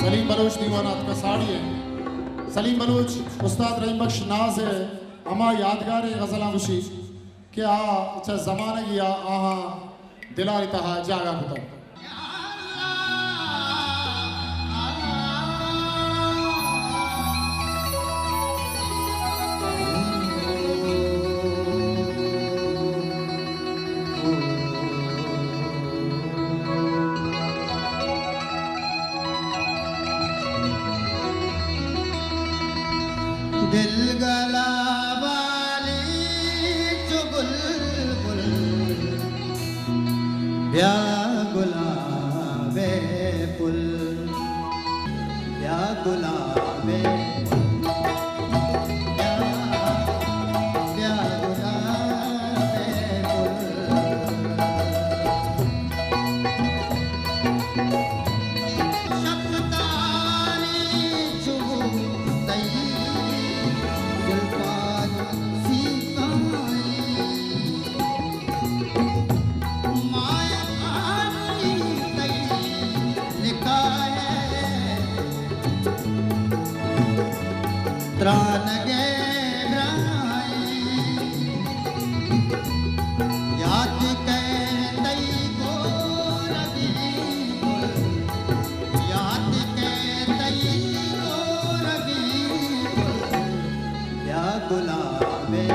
सलीम बलूच दीवानात का साड़ी है। सलीम बलूच उस्ताद रहीम बख्श नाज है अमा यादगार गज़ला खुशी कि अच्छा ज़माने की आहा दिलारी तहा जागा खुदा दिल गला वाली चुगल बुल या गुलाबे पुल या गुलाबे त्रान गे याद कहतई को रवि याद कहतई को रवि या गुलाबे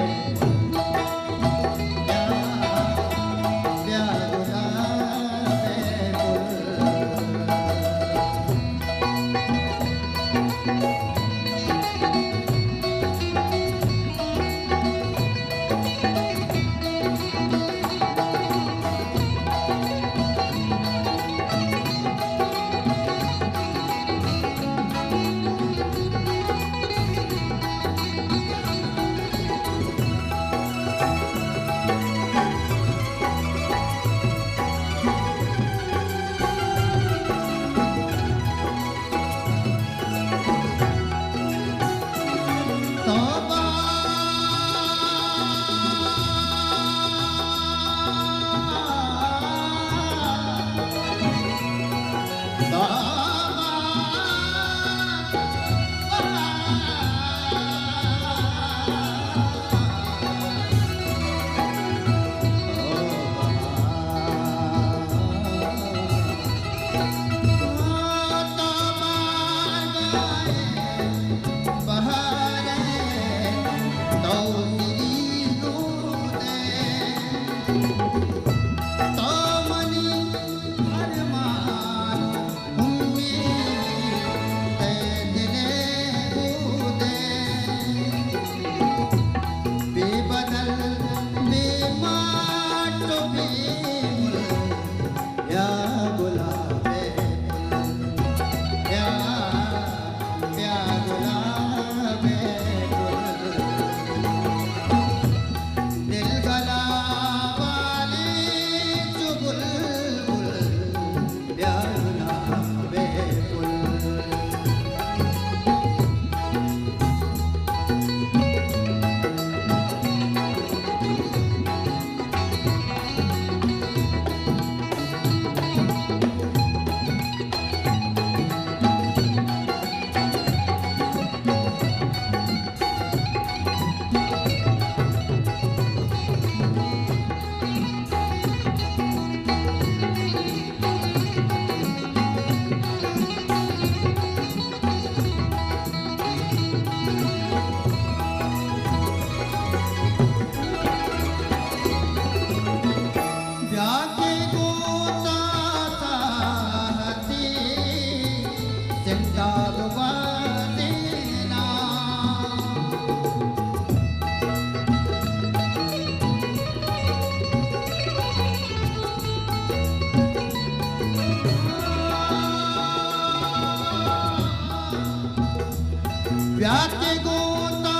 व्याके गोता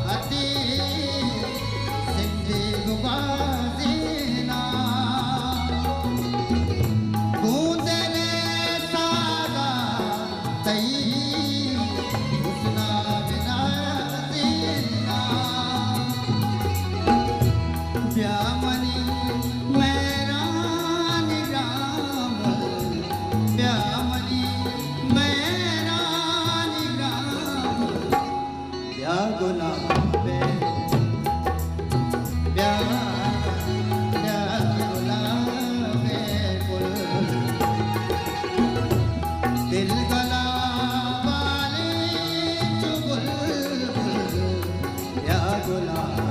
हती सिंधी गुबाजीना गूंदने सागा तई हुस्ना बिना जीना प्यामनी मेरा निराम प्यामनी गुलाब